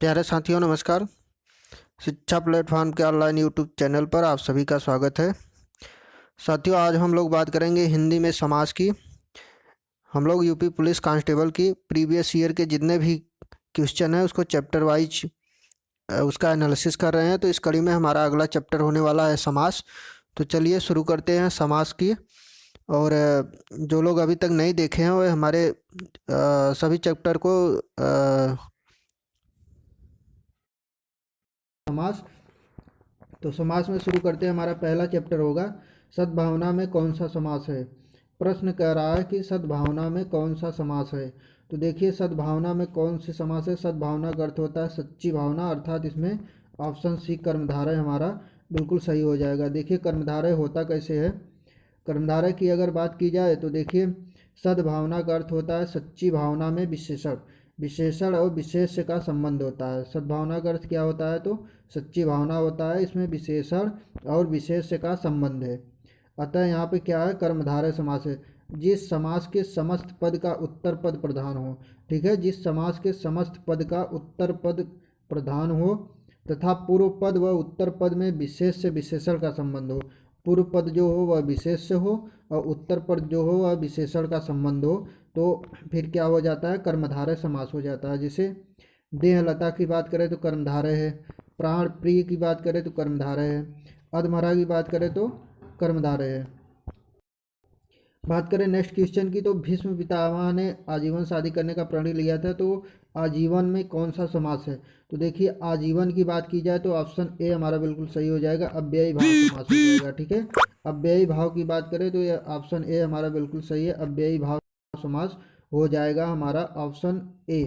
प्यारे साथियों नमस्कार। शिक्षा प्लेटफॉर्म के ऑनलाइन यूट्यूब चैनल पर आप सभी का स्वागत है। साथियों, आज हम लोग बात करेंगे हिंदी में समास की। हम लोग यूपी पुलिस कांस्टेबल की प्रीवियस ईयर के जितने भी क्वेश्चन हैं उसको चैप्टर वाइज उसका एनालिसिस कर रहे हैं। तो इस कड़ी में हमारा अगला चैप्टर होने वाला है समास। तो चलिए शुरू करते हैं समास की। और जो लोग अभी तक नहीं देखे हैं वह हमारे सभी चैप्टर को समास। तो समास में शुरू करते हैं। हमारा पहला चैप्टर होगा सद्भावना में कौन सा समास है। प्रश्न कह रहा है कि सद्भावना में कौन सा समास है। तो देखिए, सद्भावना में कौन सी समास है। सद्भावना का अर्थ होता है सच्ची भावना, अर्थात इसमें ऑप्शन सी कर्मधारय हमारा बिल्कुल सही हो जाएगा। देखिए कर्मधारय होता कैसे है। कर्मधारय की अगर बात की जाए तो देखिए, सद्भावना का अर्थ होता है सच्ची भावना में विशेषण। विशेषण और विशेष्य का संबंध होता है। सद्भावना का अर्थ क्या होता है, तो सच्ची भावना होता है, इसमें विशेषण और विशेष्य का संबंध है। अतः यहाँ पे क्या है, कर्मधारय समास है। जिस समास के समस्त पद का उत्तर पद प्रधान हो। ठीक है, जिस समास के समस्त पद का उत्तर पद प्रधान हो तथा पूर्व पद व उत्तर पद में विशेष से विशेषण का संबंध हो। पूर्व पद जो हो वह विशेष से हो और उत्तर पद जो हो वह विशेषण का संबंध हो, तो फिर क्या हो जाता है, कर्मधारय समास हो जाता है। जैसे देहलता की बात करें तो कर्मधारय है, प्राण प्रिय की बात करें तो कर्मधारय है, अधमरा की बात करें तो कर्मधारय है। बात करें नेक्स्ट क्वेश्चन की, तो भीष्म पितामह ने आजीवन शादी करने का प्रण लिया था, तो आजीवन में कौन सा समास है। तो देखिए, आजीवन की बात की जाए तो ऑप्शन ए हमारा बिल्कुल सही हो जाएगा, अव्ययी भाव समास हो जाएगा। ठीक है, अव्ययी भाव की बात करें तो यह ऑप्शन ए हमारा बिल्कुल सही है, अव्ययी भाव समास हो जाएगा हमारा ऑप्शन ए।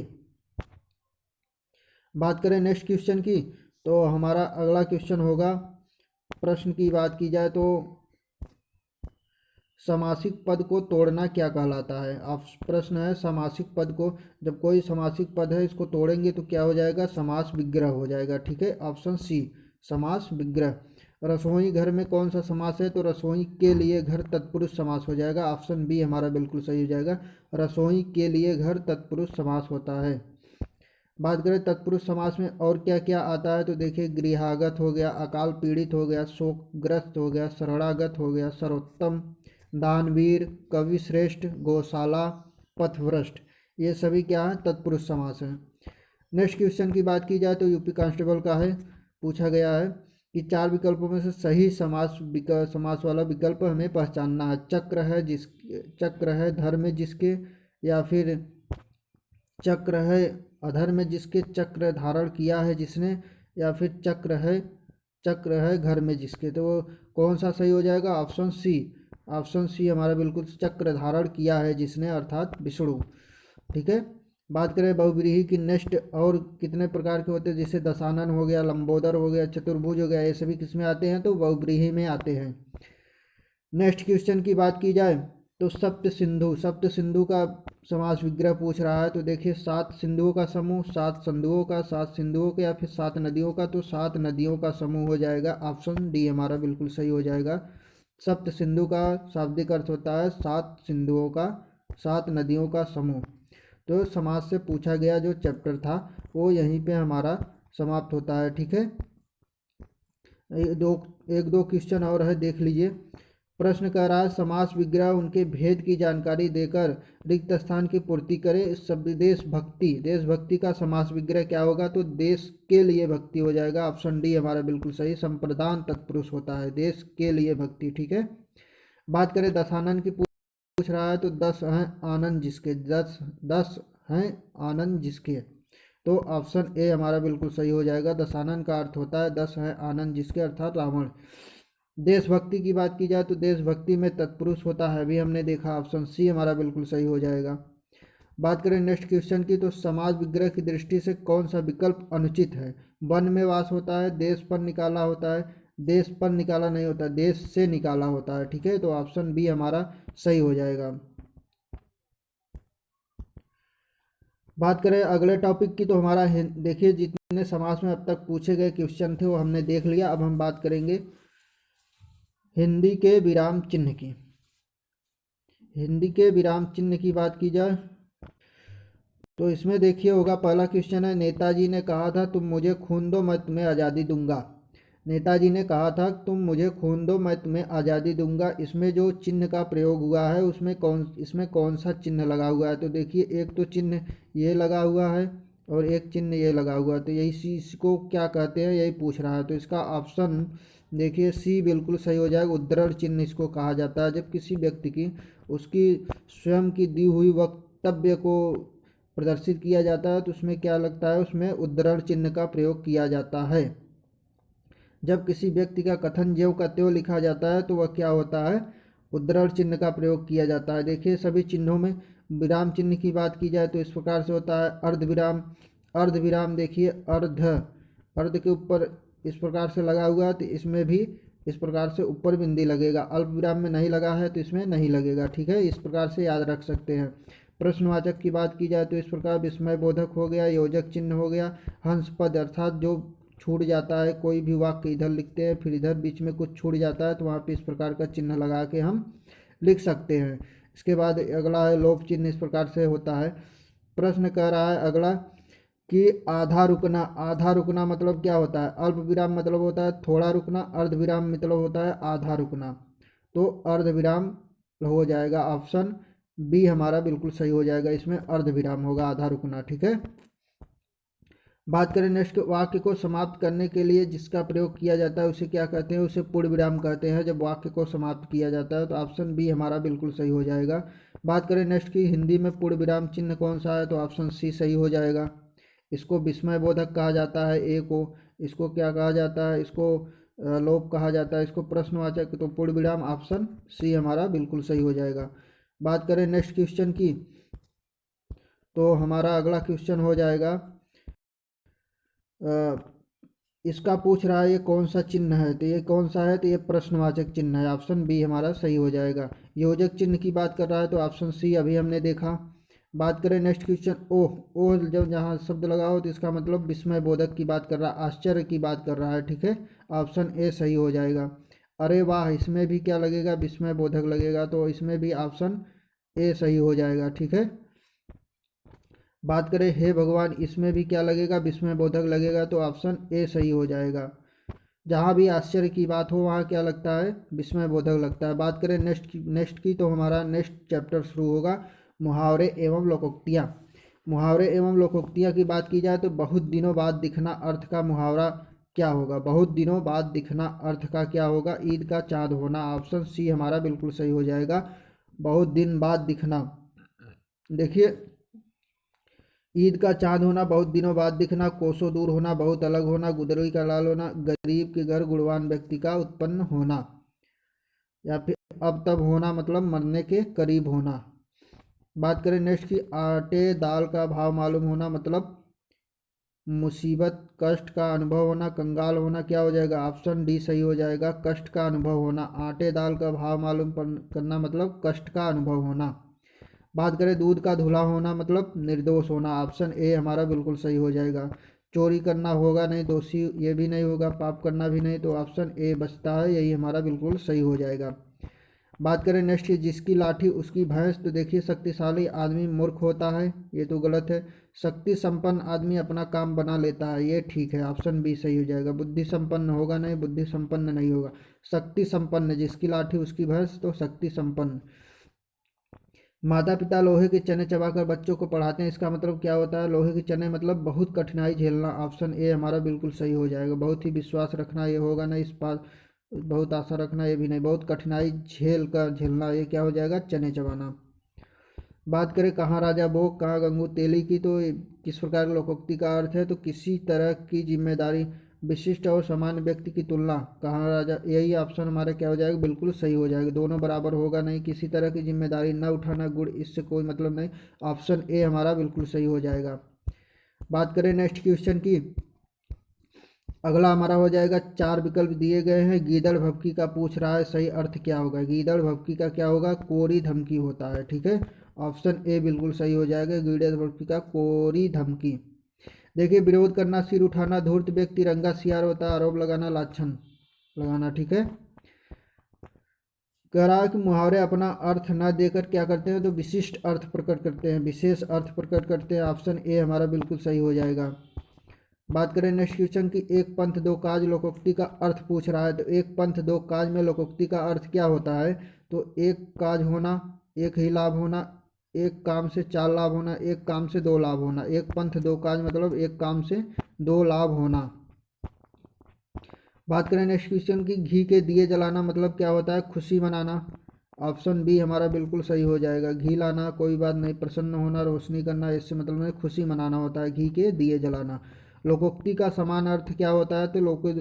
बात करें नेक्स्ट क्वेश्चन की, तो हमारा अगला क्वेश्चन होगा, प्रश्न की बात की जाए तो समासिक पद को तोड़ना क्या कहलाता है। आप प्रश्न है, समासिक पद को, जब कोई समासिक पद है इसको तोड़ेंगे तो क्या हो जाएगा, समास विग्रह हो जाएगा। ठीक है, ऑप्शन सी समास विग्रह। रसोई घर में कौन सा समास है, तो रसोई के लिए घर तत्पुरुष समास हो जाएगा, ऑप्शन बी हमारा बिल्कुल सही हो जाएगा। रसोई के लिए घर तत्पुरुष समास होता है। बात करें तत्पुरुष समास में और क्या क्या आता है, तो देखिए गृहागत हो गया, अकाल पीड़ित हो गया, शोकग्रस्त हो गया, शरणागत हो गया, सर्वोत्तम, दानवीर, कवि श्रेष्ठ, गौशाला, पथभ्रष्ट, ये सभी क्या है, तत्पुरुष समास है। नेक्स्ट क्वेश्चन की बात की जाए तो यूपी कांस्टेबल का है, पूछा गया है कि चार विकल्पों में से सही समास वाला विकल्प हमें पहचानना है। चक्र है धर्म जिसके, या फिर चक्र है अधर में जिसके, चक्र धारण किया है जिसने, या फिर चक्र है घर में जिसके। तो वो कौन सा सही हो जाएगा, ऑप्शन सी। ऑप्शन सी हमारा बिल्कुल, चक्र धारण किया है जिसने, अर्थात विष्णु। ठीक है, बात करें बहुव्रीहि की, नेक्स्ट और कितने प्रकार के होते हैं, जैसे दशानन हो गया, लंबोदर हो गया, चतुर्भुज हो गया, ये सभी किसमें आते हैं, तो बहुव्रीहि में आते हैं। नेक्स्ट क्वेश्चन की बात की जाए तो सप्त सिंधु का समास विग्रह पूछ रहा है। तो देखिए, सात सिंधुओं का समूह, सात संधुओं का, सात सिंधुओं का, या फिर सात नदियों का, तो सात नदियों का समूह हो जाएगा, ऑप्शन डी हमारा बिल्कुल सही हो जाएगा। सप्त सिंधु का शाब्दिक अर्थ होता है सात सिंधुओं का, सात नदियों का समूह। तो समाज से पूछा गया जो चैप्टर था वो यहीं पे हमारा समाप्त होता है। ठीक है, एक दो क्वेश्चन और है, देख लीजिए। प्रश्न कह रहा है, समास विग्रह उनके भेद की जानकारी देकर रिक्त स्थान की पूर्ति करे। शब्द देशभक्ति का समास विग्रह क्या होगा, तो देश के लिए भक्ति हो जाएगा, ऑप्शन डी हमारा बिल्कुल सही, संप्रदान तत्पुरुष होता है, देश के लिए भक्ति। ठीक है, बात करें दशानन की, पूछ रहा है तो 10 हैं आनंद जिसके, 10 हैं आनंद जिसके, तो ऑप्शन ए हमारा बिल्कुल सही हो जाएगा। दशानन का अर्थ होता है 10 हैं आनंद जिसके, अर्थात रावण। देशभक्ति की बात की जाए तो देशभक्ति में तत्पुरुष होता है, भी हमने देखा, ऑप्शन सी हमारा बिल्कुल सही हो जाएगा। बात करें नेक्स्ट क्वेश्चन की, तो समाज विग्रह की दृष्टि से कौन सा विकल्प अनुचित है। वन में वास होता है, देश पर निकाला होता है, देश पर निकाला नहीं होता, देश से निकाला होता है। ठीक है, तो ऑप्शन बी हमारा सही हो जाएगा। बात करें अगले टॉपिक की, तो हमारा देखिए जितने समाज में अब तक पूछे गए क्वेश्चन थे वो हमने देख लिया। अब हम बात करेंगे हिंदी के विराम चिन्ह की। हिंदी के विराम चिन्ह की बात की जाए तो इसमें देखिए होगा, पहला क्वेश्चन है, नेताजी ने कहा था तुम मुझे खून दो मैं तुम्हें आज़ादी दूंगा। नेताजी ने कहा था तुम मुझे खून दो मैं तुम्हें आज़ादी दूंगा। इसमें जो चिन्ह का प्रयोग हुआ है इसमें कौन सा चिन्ह लगा हुआ है? तो देखिए एक तो चिन्ह ये लगा हुआ है और एक चिन्ह ये लगा हुआ है, तो यही सी इसको क्या कहते हैं, यही पूछ रहा है। तो इसका ऑप्शन देखिए सी बिल्कुल सही हो जाएगा। उद्धरण चिन्ह इसको कहा जाता है। जब किसी व्यक्ति की उसकी स्वयं की दी हुई वक्तव्य को प्रदर्शित किया जाता है तो उसमें क्या लगता है, उसमें उद्धरण चिन्ह का प्रयोग किया जाता है। जब किसी व्यक्ति का कथन ज्यों का त्यों लिखा जाता है तो वह क्या होता है, उद्धरण चिन्ह का प्रयोग किया जाता है। देखिए सभी चिन्हों में विराम चिन्ह की बात की जाए तो इस प्रकार से होता है, अर्ध विराम। अर्ध विराम देखिए अर्ध, अर्ध के ऊपर इस प्रकार से लगा हुआ है तो इसमें भी इस प्रकार से ऊपर बिंदी लगेगा। अल्प विराम में नहीं लगा है तो इसमें नहीं लगेगा। ठीक है, इस प्रकार से याद रख सकते हैं। प्रश्नवाचक की बात की जाए तो इस प्रकार विस्मय बोधक हो गया, योजक चिन्ह हो गया, हंस पद अर्थात जो छूट जाता है, कोई भी वाक्य इधर लिखते हैं फिर इधर बीच में कुछ छूट जाता है तो वहाँ पे इस प्रकार का चिन्ह लगा के हम लिख सकते हैं। इसके बाद अगला है लोप चिन्ह, इस प्रकार से होता है। प्रश्न कह रहा है अगला कि आधा रुकना। आधा रुकना मतलब क्या होता है? अल्प विराम मतलब होता है थोड़ा रुकना, अर्ध विराम मतलब होता है आधा रुकना। तो अर्ध विराम हो जाएगा, ऑप्शन बी हमारा बिल्कुल सही हो जाएगा। इसमें अर्ध विराम होगा, आधा रुकना। ठीक है, बात करें नेक्स्ट, वाक्य को समाप्त करने के लिए जिसका प्रयोग किया जाता है उसे क्या कहते हैं? उसे पूर्ण विराम कहते हैं, जब वाक्य को समाप्त किया जाता है। तो ऑप्शन बी हमारा बिल्कुल सही हो जाएगा। बात करें नेक्स्ट की हिंदी में पूर्ण विराम चिन्ह कौन सा है? तो ऑप्शन सी सही हो जाएगा। इसको विस्मय बोधक कहा जाता है, ए को। इसको क्या कहा जाता है? इसको लोप कहा जाता है। इसको प्रश्नवाचक, तो पूर्ण विराम ऑप्शन सी हमारा बिल्कुल सही हो जाएगा। बात करें नेक्स्ट क्वेश्चन की, तो हमारा अगला क्वेश्चन हो जाएगा, इसका पूछ रहा है ये कौन सा चिन्ह है? तो ये कौन सा है? तो ये प्रश्नवाचक चिन्ह है, ऑप्शन बी हमारा सही हो जाएगा। योजक चिन्ह की बात कर रहा है तो ऑप्शन सी अभी हमने देखा। बात करें नेक्स्ट क्वेश्चन, ओह। ओह जब जहाँ शब्द लगा हो तो इसका मतलब विस्मय बोधक की बात कर रहा है, आश्चर्य की बात कर रहा है। ठीक है, ऑप्शन ए सही हो जाएगा। अरे वाह, इसमें भी क्या लगेगा? विस्मय बोधक लगेगा, तो इसमें भी ऑप्शन ए सही हो जाएगा। ठीक है, बात करें हे भगवान, इसमें भी क्या लगेगा? विस्मय बोधक लगेगा, तो ऑप्शन ए सही हो जाएगा। जहाँ भी आश्चर्य की बात हो वहाँ क्या लगता है? विस्मय बोधक लगता है। बात करें नेक्स्ट की, तो हमारा नेक्स्ट चैप्टर शुरू होगा मुहावरे एवं लोकोक्तियाँ। मुहावरे एवं लोकोक्तियाँ की बात की जाए तो बहुत दिनों बाद दिखना अर्थ का मुहावरा क्या होगा? बहुत दिनों बाद दिखना अर्थ का क्या होगा? ईद का चाँद होना, ऑप्शन सी हमारा बिल्कुल सही हो जाएगा। बहुत दिन बाद दिखना, देखिए ईद का चांद होना, बहुत दिनों बाद दिखना, कोसों दूर होना, बहुत अलग होना, गुदड़ी का लाल होना, गरीब के घर गुणवान व्यक्ति का उत्पन्न होना, या फिर अब तब होना मतलब मरने के करीब होना। बात करें नेक्स्ट की, आटे दाल का भाव मालूम होना मतलब मुसीबत कष्ट का अनुभव होना, कंगाल होना, क्या हो जाएगा? ऑप्शन डी सही हो जाएगा, कष्ट का अनुभव होना। आटे दाल का भाव मालूम करना मतलब कष्ट का अनुभव होना। बात करें दूध का धुला होना मतलब निर्दोष होना, ऑप्शन ए हमारा बिल्कुल सही हो जाएगा। चोरी करना होगा नहीं, दोषी ये भी नहीं होगा, पाप करना भी नहीं, तो ऑप्शन ए बचता है, यही हमारा बिल्कुल सही हो जाएगा। बात करें नेक्स्ट की, जिसकी लाठी उसकी भैंस। तो देखिए शक्तिशाली आदमी मूर्ख होता है, ये तो गलत है। शक्ति संपन्न आदमी अपना काम बना लेता है, ये ठीक है, ऑप्शन बी सही हो जाएगा। बुद्धि संपन्न होगा नहीं, बुद्धि संपन्न नहीं होगा, शक्ति संपन्न। जिसकी लाठी उसकी भैंस, तो शक्ति संपन्न। माता पिता लोहे के चने चबाकर बच्चों को पढ़ाते हैं, इसका मतलब क्या होता है? लोहे के चने मतलब बहुत कठिनाई झेलना, ऑप्शन ए हमारा बिल्कुल सही हो जाएगा। बहुत ही विश्वास रखना, ये होगा नहीं। इस पास बहुत आशा रखना, ये भी नहीं। बहुत कठिनाई झेल कर झेलना, ये क्या हो जाएगा? चने चबाना। बात करें कहाँ राजा भोग कहाँ गंगू तेली की, तो किस प्रकार की लोकोक्ति का अर्थ है? तो किसी तरह की जिम्मेदारी, विशिष्ट और सामान्य व्यक्ति की तुलना, कहाँ राजा, यही ऑप्शन हमारा क्या हो जाएगा? बिल्कुल सही हो जाएगा। दोनों बराबर होगा नहीं, किसी तरह की जिम्मेदारी न उठाना गुण, इससे कोई मतलब नहीं, ऑप्शन ए हमारा बिल्कुल सही हो जाएगा। बात करें नेक्स्ट क्वेश्चन की, अगला हमारा हो जाएगा, चार विकल्प दिए गए हैं, गीदड़ भभकी का पूछ रहा है सही अर्थ क्या होगा? गीदड़ भभकी का क्या होगा? कोरी धमकी होता है। ठीक है, ऑप्शन ए बिल्कुल सही हो जाएगा, गीदड़ भभकी का कोरी धमकी। देखिए विरोध करना, सिर उठाना, धूर्त व्यक्ति रंगा सियार होता है, आरोप लगाना, लाछन लगाना। ठीक है, कह रहा है कि मुहावरे अपना अर्थ न देकर क्या करते हैं तो विशिष्ट अर्थ प्रकट करते हैं, विशेष अर्थ प्रकट करते हैं। ऑप्शन ए हमारा बिल्कुल सही हो जाएगा। बात करें नेक्स्ट क्वेश्चन की, एक पंथ दो काज लोकोक्ति का अर्थ पूछ रहा है। तो एक पंथ दो काज में लोकोक्ति का अर्थ क्या होता है? तो एक काज होना, एक ही लाभ होना, एक काम से चार लाभ होना, एक काम से दो लाभ होना। एक पंथ दो काज मतलब एक काम से दो लाभ होना। बात करें नेक्स्ट क्वेश्चन की, घी के दिए जलाना मतलब क्या होता है? खुशी मनाना। ऑप्शन बी हमारा बिल्कुल सही हो जाएगा। घी लाना, कोई बात नहीं, प्रसन्न होना, रोशनी करना, इससे मतलब में खुशी मनाना होता है, घी के दिए जलाना। लोकोक्ति का समान अर्थ क्या होता है? तो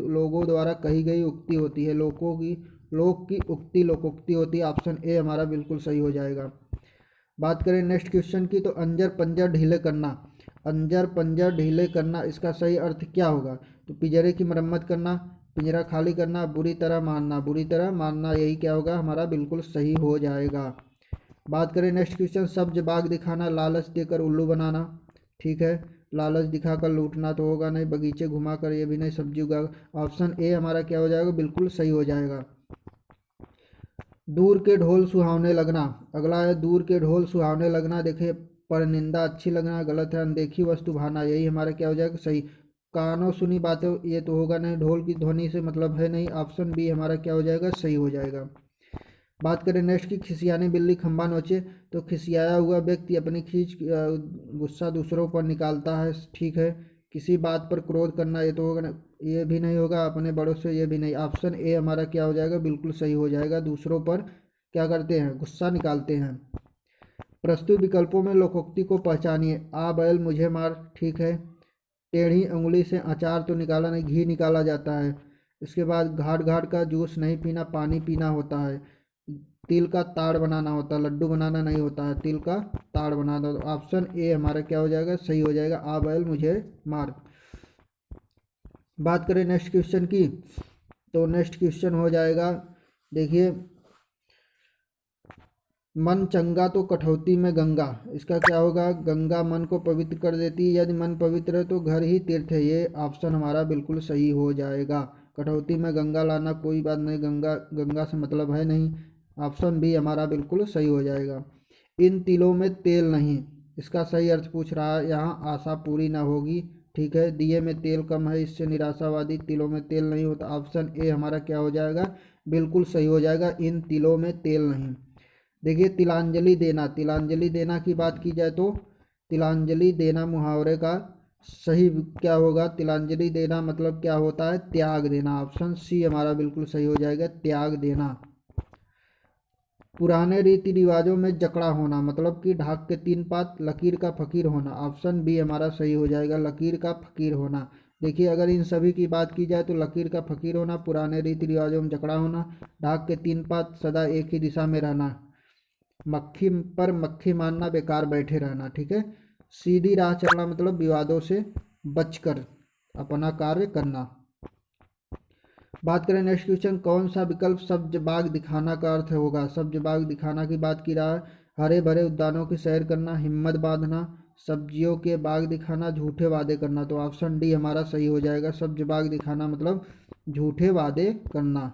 लोगों द्वारा कही गई उक्ति होती है, लोक की उक्ति लोकोक्ति होती है। ऑप्शन ए हमारा बिल्कुल सही हो जाएगा। बात करें नेक्स्ट क्वेश्चन की, तो अंजर पंजर ढीले करना, अंजर पंजर ढीले करना इसका सही अर्थ क्या होगा? तो पिंजरे की मरम्मत करना, पिंजरा खाली करना, बुरी तरह मारना, बुरी तरह मारना, यही क्या होगा हमारा बिल्कुल सही हो जाएगा। बात करें नेक्स्ट क्वेश्चन, सब्ज बाग दिखाना, लालच देकर उल्लू बनाना। ठीक है, लालच दिखाकर लूटना तो होगा नहीं, बगीचे घुमाकर ये भी नहीं, सब्जी उगा। ऑप्शन ए हमारा क्या हो जाएगा? बिल्कुल सही हो जाएगा। दूर के ढोल सुहावने लगना, अगला है दूर के ढोल सुहावने लगना। देखिए, पर निंदा अच्छी लगना गलत है, अनदेखी वस्तु भाना, यही हमारा क्या हो जाएगा? सही। कानों सुनी बातें ये तो होगा नहीं, ढोल की ध्वनि से मतलब है नहीं। ऑप्शन बी हमारा क्या हो जाएगा? सही हो जाएगा। बात करें नेक्स्ट की, खिसियानी बिल्ली खंबा नोचे। तो खिसियाया हुआ व्यक्ति अपनी गुस्सा दूसरों पर निकालता है। ठीक है, किसी बात पर क्रोध करना ये तो होगा ना, ये भी नहीं होगा, अपने बड़ों से ये भी नहीं। ऑप्शन ए हमारा क्या हो जाएगा? बिल्कुल सही हो जाएगा, दूसरों पर क्या करते हैं? गुस्सा निकालते हैं। प्रस्तुत विकल्पों में लोकोक्ति को पहचानिए। आ बैल मुझे मार, ठीक है। टेढ़ी उंगली से अचार तो निकाला नहीं, घी निकाला जाता है। इसके बाद घाट घाट का जूस नहीं पीना, पानी पीना होता है। तिल का ताड़ बनाना होता है, लड्डू बनाना नहीं होता है, तिल का ताड़ बनाना। ऑप्शन ए हमारा क्या हो जाएगा? सही हो जाएगा, आ बैल मुझे मार। बात करें नेक्स्ट क्वेश्चन की, तो नेक्स्ट क्वेश्चन हो जाएगा, देखिए, मन चंगा तो कठौती में गंगा, इसका क्या होगा? गंगा मन को पवित्र कर देती है, यदि मन पवित्र है तो घर ही तीर्थ है, ये ऑप्शन हमारा बिल्कुल सही हो जाएगा। कठौती में गंगा लाना, कोई बात नहीं, गंगा गंगा से मतलब है नहीं। ऑप्शन बी हमारा बिल्कुल सही हो जाएगा। इन तिलों में तेल नहीं, इसका सही अर्थ पूछ रहा है, यहाँ आशा पूरी ना होगी। ठीक है, दिए में तेल कम है, इससे निराशावादी, तिलों में तेल नहीं होता। ऑप्शन ए हमारा क्या हो जाएगा? बिल्कुल सही हो जाएगा, इन तिलों में तेल नहीं। देखिए, तिलांजलि देना, तिलांजलि देना की बात की जाए तो तिलांजलि देना मुहावरे का सही क्या होगा? तिलांजलि देना मतलब क्या होता है? त्याग देना। ऑप्शन सी हमारा बिल्कुल सही हो जाएगा, त्याग देना। पुराने रीति रिवाजों में जकड़ा होना मतलब कि ढाक के तीन पात, लकीर का फकीर होना। ऑप्शन बी हमारा सही हो जाएगा, लकीर का फकीर होना। देखिए, अगर इन सभी की बात की जाए तो लकीर का फकीर होना, पुराने रीति रिवाजों में जकड़ा होना, ढाक के तीन पात, सदा एक ही दिशा में रहना, मक्खी पर मक्खी मारना, बेकार बैठे रहना। ठीक है, सीधी राह चलना मतलब विवादों से बचकर अपना कार्य करना। बात करें नेक्स्ट क्वेश्चन, कौन सा विकल्प सब्ज बाग दिखाना का अर्थ होगा? सब्ज बाग दिखाना की बात की रहा है, हरे भरे उद्यानों की सैर करना, हिम्मत बांधना, सब्जियों के बाग दिखाना, झूठे वादे करना। तो ऑप्शन डी हमारा सही हो जाएगा, सब्ज बाग दिखाना मतलब झूठे वादे करना।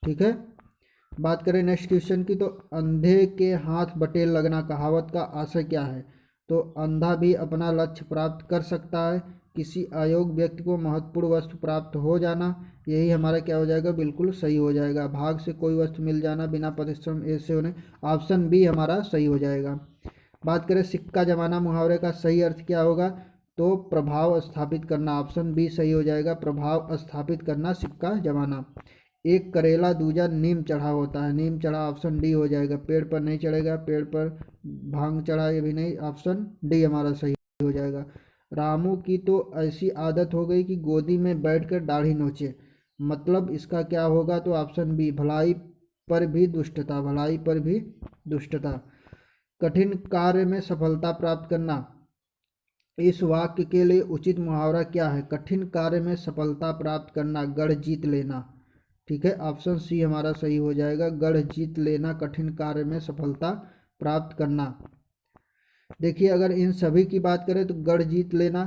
ठीक है, बात करें नेक्स्ट क्वेश्चन की, तो अंधे के हाथ बटेर लगना कहावत का आशय क्या है? तो अंधा भी अपना लक्ष्य प्राप्त कर सकता है, किसी अयोग्य व्यक्ति को महत्वपूर्ण वस्तु प्राप्त हो जाना, यही हमारा क्या हो जाएगा? बिल्कुल सही हो जाएगा, भाग से कोई वस्तु मिल जाना बिना परिश्रम ऐसे होने। ऑप्शन बी हमारा सही हो जाएगा। बात करें सिक्का जमाना मुहावरे का सही अर्थ क्या होगा? तो प्रभाव स्थापित करना। ऑप्शन बी सही हो जाएगा, प्रभाव स्थापित करना, सिक्का जमाना। एक करेला दूजा नीम चढ़ा होता है, नीम चढ़ा, ऑप्शन डी हो जाएगा। पेड़ पर नहीं चढ़ेगा, पेड़ पर भांग चढ़ा, ये भी नहीं, ऑप्शन डी हमारा सही हो जाएगा। रामू की तो ऐसी आदत हो गई कि गोदी में बैठकर दाढ़ी नोचे, मतलब इसका क्या होगा? तो ऑप्शन बी, भलाई पर भी दुष्टता, भलाई पर भी दुष्टता। कठिन कार्य में सफलता प्राप्त करना, इस वाक्य के लिए उचित मुहावरा क्या है? कठिन कार्य में सफलता प्राप्त करना, गढ़ जीत लेना। ठीक है, ऑप्शन सी हमारा सही हो जाएगा, गढ़ जीत लेना, कठिन कार्य में सफलता प्राप्त करना। देखिए, अगर इन सभी की बात करें तो गढ़ जीत लेना,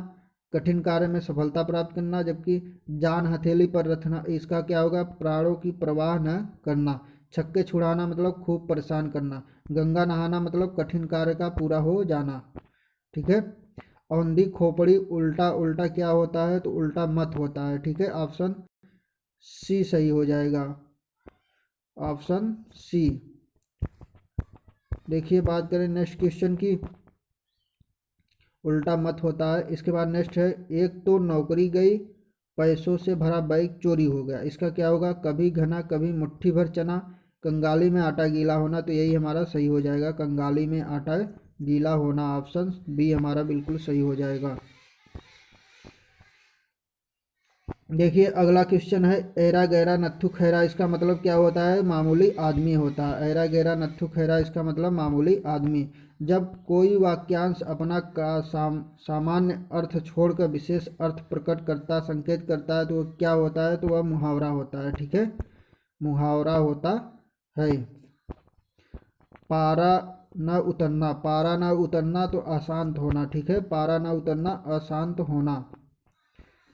कठिन कार्य में सफलता प्राप्त करना, जबकि जान हथेली पर रखना, इसका क्या होगा? प्राणों की परवाह न करना। छक्के छुड़ाना मतलब खूब परेशान करना। गंगा नहाना मतलब कठिन कार्य का पूरा हो जाना, ठीक है। औंधी खोपड़ी उल्टा उल्टा क्या होता है, तो उल्टा मत होता है, ठीक है। ऑप्शन सी सही हो जाएगा, ऑप्शन सी। देखिए बात करें नेक्स्ट क्वेश्चन की, उल्टा मत होता है। इसके बाद नेक्स्ट है, एक तो नौकरी गई, पैसों से भरा बैग चोरी हो गया। इसका क्या होगा, कभी घना कभी मुट्ठी भर चना, कंगाली में आटा गीला होना। तो यही हमारा सही हो जाएगा, कंगाली में आटा गीला होना। ऑप्शन बी हमारा बिल्कुल सही हो जाएगा। देखिए अगला क्वेश्चन है, ऐरा गैरा नत्थु खैरा, इसका मतलब क्या होता है, मामूली आदमी होता है। ऐरा गैरा नत्थु खैरा इसका मतलब मामूली आदमी। जब कोई वाक्यांश अपना का सामान्य अर्थ छोड़कर विशेष अर्थ प्रकट करता संकेत करता है तो वो क्या होता है, तो वह मुहावरा होता है, ठीक है, मुहावरा होता है। पारा न उतरना, पारा न उतरना तो अशांत होना, ठीक है, पारा न उतरना अशांत होना।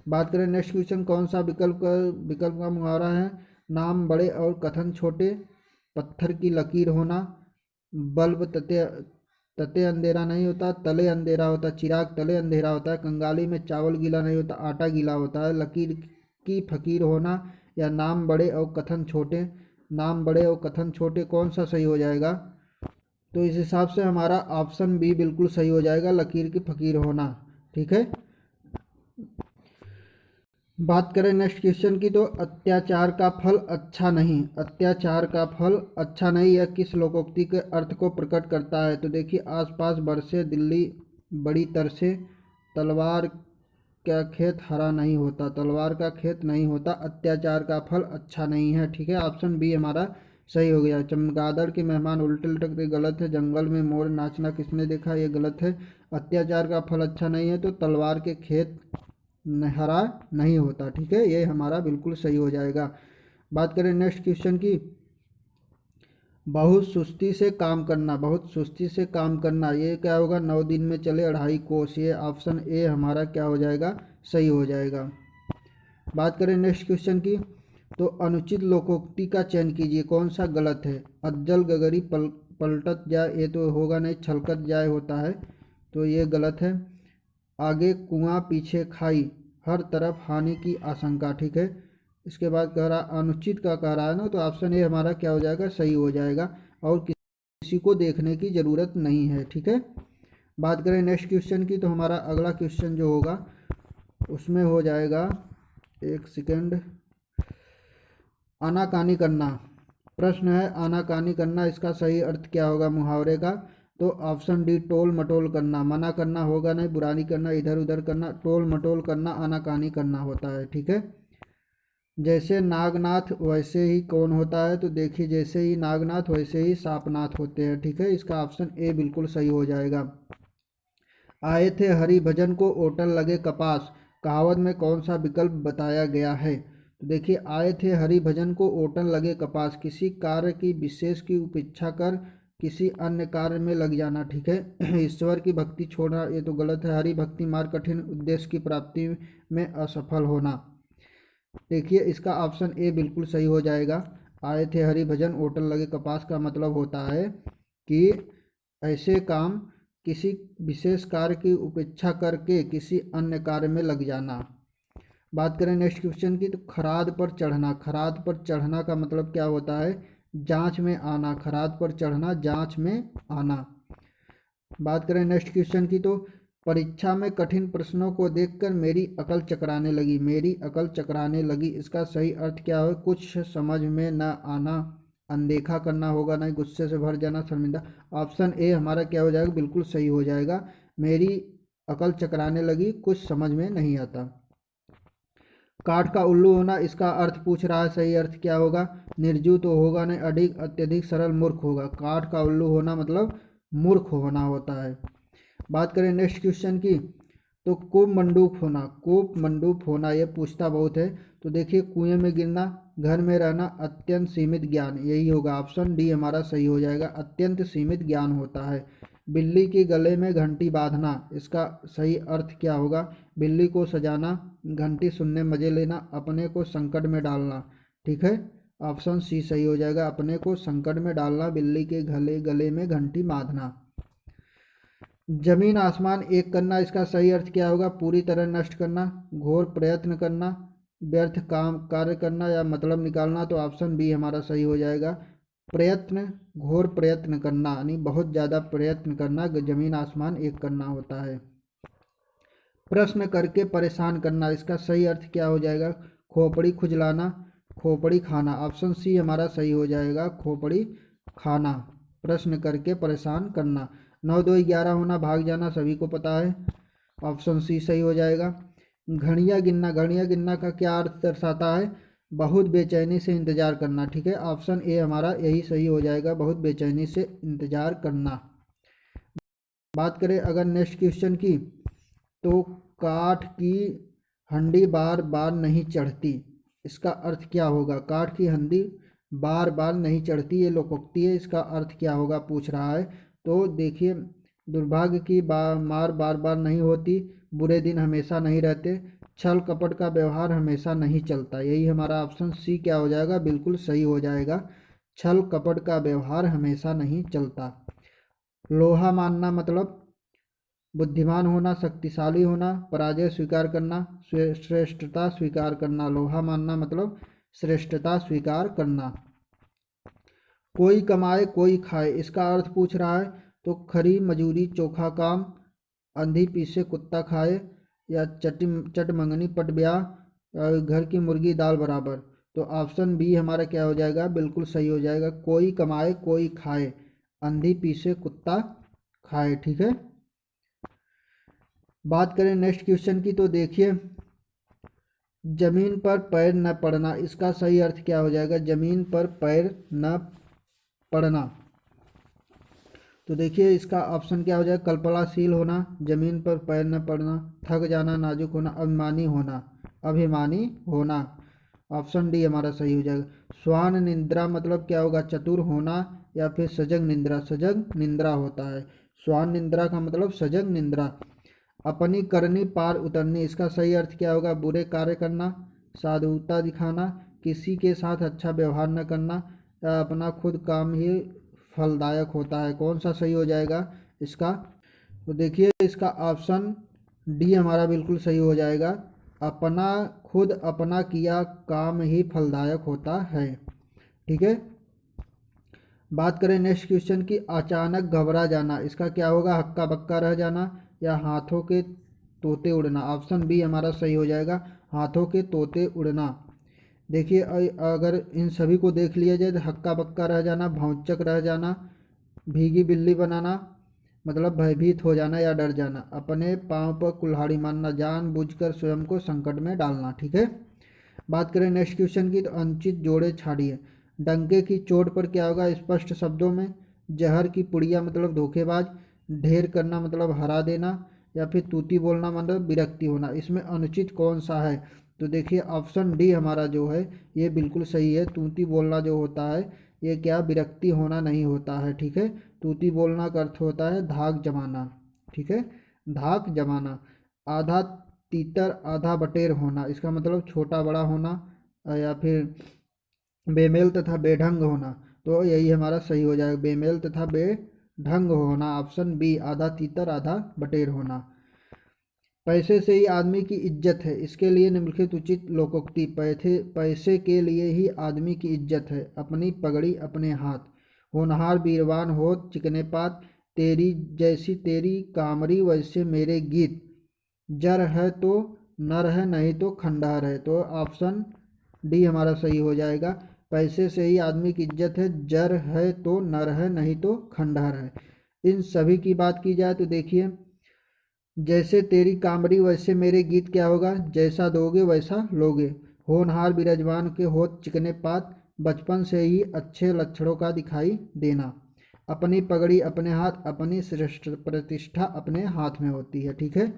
बात करें नेक्स्ट क्वेश्चन, कौन सा विकल्प का मुहावरा है, नाम बड़े और कथन छोटे, पत्थर की लकीर होना, बल्ब तते तते अंधेरा नहीं होता तले अंधेरा होता, चिराग तले अंधेरा होता है, कंगाली में चावल गीला नहीं होता आटा गीला होता है, लकीर की फकीर होना, या नाम बड़े और कथन छोटे। नाम बड़े और कथन छोटे कौन सा सही हो जाएगा, तो इस हिसाब से हमारा ऑप्शन बी बिल्कुल सही हो जाएगा, लकीर की फकीर होना, ठीक है। बात करें नेक्स्ट क्वेश्चन की, तो अत्याचार का फल अच्छा नहीं, अत्याचार का फल अच्छा नहीं यह किस लोकोक्ति के अर्थ को प्रकट करता है। तो देखिए, आसपास बरसे दिल्ली बड़ी तरसे, तलवार का खेत हरा नहीं होता, तलवार का खेत नहीं होता, अत्याचार का फल अच्छा नहीं है, ठीक है। ऑप्शन बी हमारा सही हो गया। चमगादड़ के मेहमान उल्टे लटकते गलत है, जंगल में मोर नाचना किसने देखा, ये गलत है। अत्याचार का फल अच्छा नहीं है तो तलवार के खेत हरा नहीं होता, ठीक है, ये हमारा बिल्कुल सही हो जाएगा। बात करें नेक्स्ट क्वेश्चन की, बहुत सुस्ती से काम करना, बहुत सुस्ती से काम करना, ये क्या होगा, 9 दिन में चले 2.5 कोस, ये ऑप्शन ए हमारा क्या हो जाएगा, सही हो जाएगा। बात करें नेक्स्ट क्वेश्चन की, तो अनुचित लोकोक्ति का चयन कीजिए, कौन सा गलत है, अज्जल गगरी पलटत जाए, ये तो होगा नहीं, छलकत जाए होता है, तो ये गलत है। आगे कुआं पीछे खाई, हर तरफ हानि की आशंका, ठीक है। इसके बाद कह रहा अनुचित का कह रहा है ना, तो ऑप्शन ए हमारा क्या हो जाएगा, सही हो जाएगा, और किसी को देखने की ज़रूरत नहीं है, ठीक है। बात करें नेक्स्ट क्वेश्चन की, तो हमारा अगला क्वेश्चन जो होगा उसमें हो जाएगा, एक सेकेंड, आनाकानी करना। प्रश्न है, आनाकानी करना इसका सही अर्थ क्या होगा मुहावरे का, तो ऑप्शन डी टोल मटोल करना, मना करना होगा नहीं, बुरानी करना, इधर उधर करना, टोल मटोल करना आनाकानी करना होता है, ठीक है। जैसे नागनाथ वैसे ही कौन होता है, तो देखिए जैसे ही नागनाथ वैसे ही सापनाथ होते हैं, ठीक है, इसका ऑप्शन ए बिल्कुल सही हो जाएगा। आए थे हरि भजन को ओटल लगे कपास, कहावत में कौन सा विकल्प बताया गया है, तो देखिए आए थे हरि भजन को ओटन लगे कपास, किसी कार्य की विशेष की उपेक्षा कर किसी अन्य कार्य में लग जाना, ठीक है। ईश्वर की भक्ति छोड़ना, ये तो गलत है, हरि भक्ति मार्ग कठिन उद्देश्य की प्राप्ति में असफल होना। देखिए इसका ऑप्शन ए बिल्कुल सही हो जाएगा, आए थे हरि भजन ओटल लगे कपास का मतलब होता है कि ऐसे काम किसी विशेष कार्य की उपेक्षा करके किसी अन्य कार्य में लग जाना। बात करें नेक्स्ट क्वेश्चन की, तो खराद पर चढ़ना, खराद पर चढ़ना का मतलब क्या होता है, जांच में आना, खराद पर चढ़ना जांच में आना। बात करें नेक्स्ट क्वेश्चन की, तो परीक्षा में कठिन प्रश्नों को देखकर मेरी अकल चकराने लगी, मेरी अकल चकराने लगी, इसका सही अर्थ क्या है, कुछ समझ में न आना, अनदेखा करना होगा नहीं, गुस्से से भर जाना, शर्मिंदा। ऑप्शन ए हमारा क्या हो जाएगा, बिल्कुल सही हो जाएगा, मेरी अकल चकराने लगी, कुछ समझ में नहीं आता। काठ का उल्लू होना, इसका अर्थ पूछ रहा है, सही अर्थ क्या होगा, निर्जीव तो होगा नहीं, अधिक अत्यधिक सरल मूर्ख होगा, काठ का उल्लू होना मतलब मूर्ख होना होता है। बात करें नेक्स्ट क्वेश्चन की, तो कूप मंडूक होना, कूप मंडूक होना ये पूछता बहुत है, तो देखिए कुएं में गिरना, घर में रहना, अत्यंत सीमित ज्ञान, यही होगा, ऑप्शन डी हमारा सही हो जाएगा, अत्यंत सीमित ज्ञान होता है। बिल्ली के गले में घंटी बांधना, इसका सही अर्थ क्या होगा, बिल्ली को सजाना, घंटी सुनने मजे लेना, अपने को संकट में डालना, ठीक है, ऑप्शन सी सही हो जाएगा। अपने को संकट में डालना, बिल्ली के गले गले में घंटी बांधना। जमीन आसमान एक करना, इसका सही अर्थ क्या होगा? पूरी तरह नष्ट करना, घोर प्रयत्न करना, व्यर्थ काम कार्य करना या मतलब निकालना। तो ऑप्शन बी हमारा सही हो जाएगा। प्रयत्न, घोर प्रयत्न करना यानी बहुत ज़्यादा प्रयत्न करना, जमीन आसमान एक करना होता है। प्रश्न करके परेशान करना, इसका सही अर्थ क्या हो जाएगा? खोपड़ी खुजलाना, खोपड़ी खाना। ऑप्शन सी हमारा सही हो जाएगा, खोपड़ी खाना। प्रश्न करके परेशान करना। 9 2 11 होना, भाग जाना, सभी को पता है। ऑप्शन सी सही हो जाएगा। घड़ियाँ गिनना, घड़ियाँ गिनना का क्या अर्थ दर्शाता है? बहुत बेचैनी से इंतजार करना। ठीक है, ऑप्शन ए हमारा यही सही हो जाएगा, बहुत बेचैनी से इंतजार करना। बात करें अगर नेक्स्ट क्वेश्चन की, तो काठ की हंडी बार बार नहीं चढ़ती, इसका अर्थ क्या होगा? काठ की हंडी बार बार नहीं चढ़ती, ये लोकोक्ति है, इसका अर्थ क्या होगा पूछ रहा है। तो देखिए, दुर्भाग्य की मार बार बार नहीं होती, बुरे दिन हमेशा नहीं रहते, छल कपट का व्यवहार हमेशा नहीं चलता। यही हमारा ऑप्शन सी क्या हो जाएगा? बिल्कुल सही हो जाएगा, छल कपट का व्यवहार हमेशा नहीं चलता। लोहा मानना मतलब बुद्धिमान होना, शक्तिशाली होना, पराजय स्वीकार करना, श्रेष्ठता स्वीकार करना। लोहा मानना मतलब श्रेष्ठता स्वीकार करना। कोई कमाए कोई खाए, इसका अर्थ पूछ रहा है। तो खरी मजूरी चोखा काम, अंधी पीसे कुत्ता खाए या चट मंगनी पट ब्याह, घर की मुर्गी दाल बराबर। तो ऑप्शन बी हमारा क्या हो जाएगा? बिल्कुल सही हो जाएगा, कोई कमाए कोई खाए, अंधी पीसे कुत्ता खाए। ठीक है, बात करें नेक्स्ट क्वेश्चन की, तो देखिए, जमीन पर पैर न पड़ना, इसका सही अर्थ क्या हो जाएगा? जमीन पर पैर न पड़ना। तो देखिए इसका ऑप्शन क्या हो जाएगा? कल्पनाशील होना, जमीन पर पैर न पड़ना, थक जाना, नाजुक होना, अभिमानी होना। अभिमानी होना, ऑप्शन डी हमारा सही हो जाएगा। स्वान निंद्रा मतलब क्या होगा? चतुर होना या फिर सजग निंद्रा, सजग निंद्रा होता है। स्वान निंद्रा का मतलब सजग निंद्रा। अपनी करनी पार उतरनी, इसका सही अर्थ क्या होगा? बुरे कार्य करना, साधुता दिखाना, किसी के साथ अच्छा व्यवहार न करना या अपना खुद काम ही फलदायक होता है। कौन सा सही हो जाएगा इसका? तो देखिए इसका ऑप्शन डी हमारा बिल्कुल सही हो जाएगा, अपना खुद अपना किया काम ही फलदायक होता है। ठीक है, बात करें नेक्स्ट क्वेश्चन की, अचानक घबरा जाना, इसका क्या होगा? हक्का बक्का रह जाना या हाथों के तोते उड़ना। ऑप्शन बी हमारा सही हो जाएगा, हाथों के तोते उड़ना। देखिए अगर इन सभी को देख लिया जाए तो हक्का बक्का रह जाना, भौचक रह जाना, भीगी बिल्ली बनाना मतलब भयभीत हो जाना या डर जाना, अपने पाँव पर कुल्हाड़ी मारना, जानबूझकर स्वयं को संकट में डालना। ठीक है, बात करें नेक्स्ट क्वेश्चन की, तो अनुचित जोड़े छाड़िए। डंके की चोट पर क्या होगा? स्पष्ट शब्दों में, जहर की पुड़िया मतलब धोखेबाज, ढेर करना मतलब हरा देना या फिर तूती बोलना मतलब विरक्ति होना। इसमें अनुचित कौन सा है? तो देखिए ऑप्शन डी हमारा जो है ये बिल्कुल सही है। तूती बोलना जो होता है ये क्या विरक्ति होना नहीं होता है। ठीक है, तूती बोलना का अर्थ होता है धाक जमाना। ठीक है, धाक जमाना। आधा तीतर आधा बटेर होना, इसका मतलब छोटा बड़ा होना या फिर बेमेल तथा बेढंग होना। तो यही हमारा सही हो जाएगा, बेमेल तथा बेढंग होना। ऑप्शन बी आधा तीतर आधा बटेर होना। पैसे से ही आदमी की इज्जत है, इसके लिए निम्नलिखित उचित लोकोक्ति। पैसे के लिए ही आदमी की इज्जत है, अपनी पगड़ी अपने हाथ, होनहार बीरवान हो चिकने पात, तेरी जैसी तेरी कामरी वैसे मेरे गीत, जर है तो नर है नहीं तो खंडहर है। तो ऑप्शन डी हमारा सही हो जाएगा, पैसे से ही आदमी की इज्जत है, जर है तो नर है नहीं तो खंडहर है। इन सभी की बात की जाए तो देखिए, जैसे तेरी कामरी वैसे मेरे गीत क्या होगा? जैसा दोगे वैसा लोगे, होनहार बिरजवान के होत चिकने पात, बचपन से ही अच्छे लक्षणों का दिखाई देना, अपनी पगड़ी अपने हाथ, अपनी श्रेष्ठ प्रतिष्ठा अपने हाथ में होती है। ठीक है,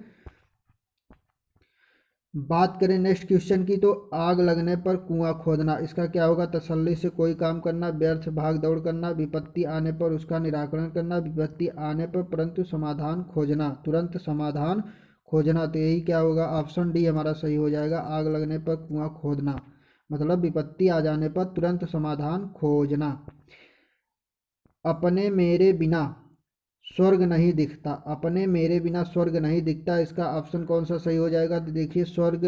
बात करें नेक्स्ट क्वेश्चन की, तो आग लगने पर कुआं खोदना, इसका क्या होगा? तसल्ली से कोई काम करना, व्यर्थ भाग दौड़ करना, विपत्ति आने पर उसका निराकरण करना, विपत्ति आने पर परंतु समाधान खोजना, तुरंत समाधान खोजना। तो यही क्या होगा? ऑप्शन डी हमारा सही हो जाएगा, आग लगने पर कुआं खोदना। मतलब विपत्ति आ जाने पर तुरंत समाधान खोजना। अपने मेरे बिना स्वर्ग नहीं दिखता, अपने मेरे बिना स्वर्ग नहीं दिखता, इसका ऑप्शन कौन सा सही हो जाएगा? तो देखिए, स्वर्ग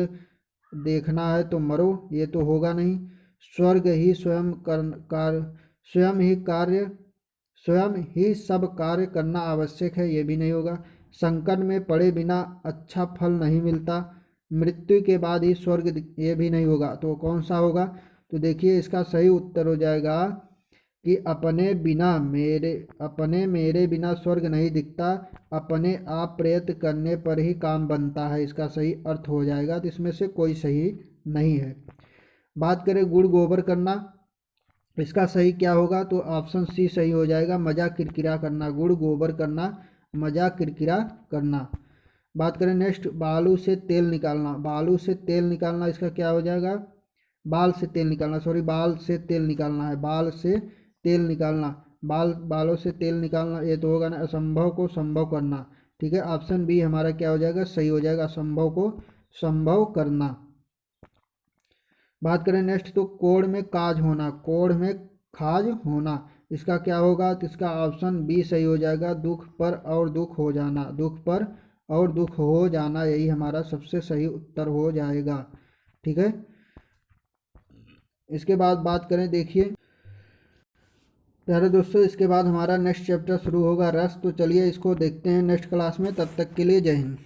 देखना है तो मरो, ये तो होगा नहीं। स्वर्ग ही स्वयं स्वयं ही कार्य, स्वयं ही सब कार्य करना आवश्यक है, ये भी नहीं होगा। संकट में पड़े बिना अच्छा फल नहीं मिलता, मृत्यु के बाद ही स्वर्ग ये भी नहीं होगा। तो कौन सा होगा? तो देखिए, इसका सही उत्तर हो जाएगा कि अपने मेरे बिना स्वर्ग नहीं दिखता, अपने आप प्रयत्न करने पर ही काम बनता है, इसका सही अर्थ हो जाएगा। तो इसमें से कोई सही नहीं है। बात करें गुड़ गोबर करना, इसका सही क्या होगा? तो ऑप्शन सी सही हो जाएगा, मजाक किरकिरा करना। गुड़ गोबर करना, मजाक किरकिरा करना। बात करें नेक्स्ट, बालू से तेल निकालना, बालू से तेल निकालना, इसका क्या हो जाएगा? बाल से तेल निकालना, सॉरी, बाल से तेल निकालना है, बाल से तेल निकालना, बालों से तेल निकालना, ये तो होगा ना। असंभव को संभव करना, ठीक है, ऑप्शन बी हमारा क्या हो जाएगा? सही हो जाएगा, असंभव को संभव करना। बात करें नेक्स्ट, तो कोढ़ में काज होना, कोढ़ में खाज होना, इसका क्या होगा? तो इसका ऑप्शन बी सही हो जाएगा, दुख पर और दुख हो जाना, दुख पर और दुख हो जाना, यही हमारा सबसे सही उत्तर हो जाएगा, ठीक है। इसके बाद बात करें, देखिए प्यारे दोस्तों, इसके बाद हमारा नेक्स्ट चैप्टर शुरू होगा, रस। तो चलिए इसको देखते हैं नेक्स्ट क्लास में, तब तक के लिए जय हिंद।